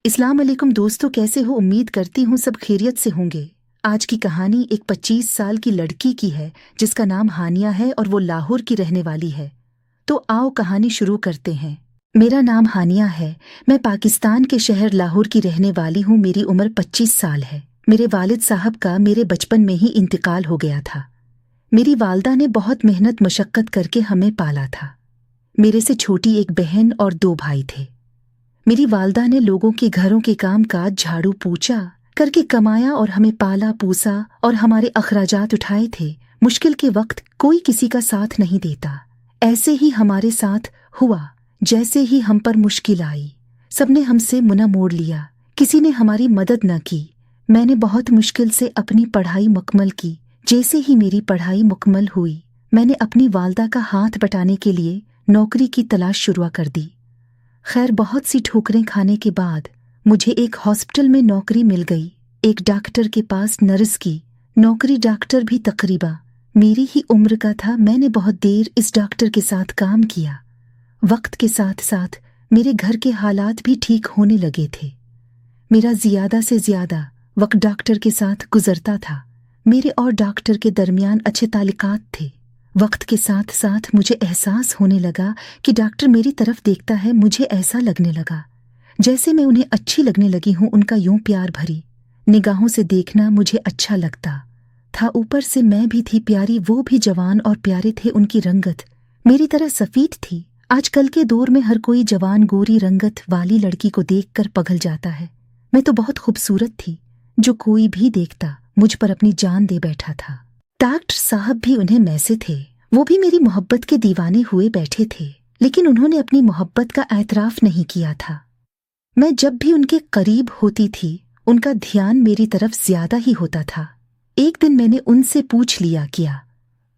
अस्सलाम वालेकुम दोस्तों, कैसे हो? उम्मीद करती हूँ सब खैरियत से होंगे। आज की कहानी एक 25 साल की लड़की की है जिसका नाम हानिया है और वो लाहौर की रहने वाली है। तो आओ कहानी शुरू करते हैं। मेरा नाम हानिया है। मैं पाकिस्तान के शहर लाहौर की रहने वाली हूँ। मेरी उम्र 25 साल है। मेरे वालिद साहब का मेरे बचपन में ही इंतकाल हो गया था। मेरी वालदा ने बहुत मेहनत मशक्क़त करके हमें पाला था। मेरे से छोटी एक बहन और 2 भाई थे। मेरी वालदा ने लोगों के घरों के काम काज झाड़ू पोछा करके कमाया और हमें पाला पूसा और हमारे अखराजात उठाए थे। मुश्किल के वक्त कोई किसी का साथ नहीं देता। ऐसे ही हमारे साथ हुआ। जैसे ही हम पर मुश्किल आई, सबने हमसे मुंह मोड़ लिया। किसी ने हमारी मदद न की। मैंने बहुत मुश्किल से अपनी पढ़ाई मुकम्मल की। जैसे ही मेरी पढ़ाई मुकम्मल हुई, मैंने अपनी वालदा का हाथ बटाने के लिए नौकरी की तलाश शुरू कर दी। खैर, बहुत सी ठोकरें खाने के बाद मुझे एक हॉस्पिटल में नौकरी मिल गई। एक डॉक्टर के पास नर्स की नौकरी। डॉक्टर भी तकरीबा मेरी ही उम्र का था। मैंने बहुत देर इस डॉक्टर के साथ काम किया। वक्त के साथ साथ मेरे घर के हालात भी ठीक होने लगे थे। मेरा ज़्यादा से ज़्यादा वक्त डॉक्टर के साथ गुजरता था। मेरे और डॉक्टर के दरमियान अच्छे ताल्लुकात थे। वक्त के साथ साथ मुझे एहसास होने लगा कि डॉक्टर मेरी तरफ देखता है। मुझे ऐसा लगने लगा जैसे मैं उन्हें अच्छी लगने लगी हूँ। उनका यूं प्यार भरी निगाहों से देखना मुझे अच्छा लगता था। ऊपर से मैं भी थी प्यारी, वो भी जवान और प्यारे थे। उनकी रंगत मेरी तरह सफ़ेद थी। आजकल के दौर में हर कोई जवान गोरी रंगत वाली लड़की को देखकर पिघल जाता है। मैं तो बहुत खूबसूरत थी, जो कोई भी देखता मुझ पर अपनी जान दे बैठा था। डॉक्टर साहब भी उन्हें में से थे। वो भी मेरी मोहब्बत के दीवाने हुए बैठे थे, लेकिन उन्होंने अपनी मोहब्बत का एतराफ़ नहीं किया था। मैं जब भी उनके करीब होती थी, उनका ध्यान मेरी तरफ ज्यादा ही होता था। एक दिन मैंने उनसे पूछ लिया, क्या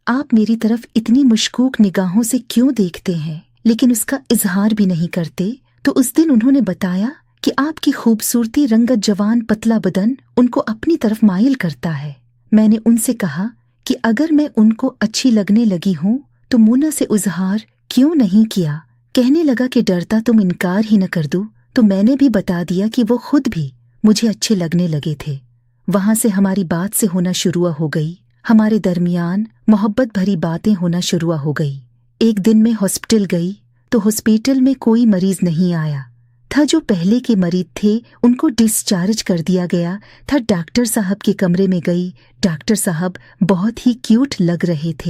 आप मेरी तरफ इतनी मशकूक निगाहों से क्यों देखते हैं, लेकिन उसका इजहार भी नहीं करते? तो उस दिन उन्होंने बताया कि आपकी खूबसूरती, रंगत, जवान पतला बदन उनको अपनी तरफ माइल करता है। मैंने उनसे कहा कि अगर मैं उनको अच्छी लगने लगी हूँ तो मुन्ना से इजहार क्यों नहीं किया? कहने लगा कि डरता तुम इनकार ही न कर दूं। तो मैंने भी बता दिया कि वो खुद भी मुझे अच्छे लगने लगे थे। वहां से हमारी बात से होना शुरू हो गई। हमारे दरमियान मोहब्बत भरी बातें होना शुरू हो गई। एक दिन मैं हॉस्पिटल गई तो हॉस्पिटल में कोई मरीज नहीं आया था। जो पहले के मरीज थे उनको डिस्चार्ज कर दिया गया था। डॉक्टर साहब के कमरे में गई। डॉक्टर साहब बहुत ही क्यूट लग रहे थे।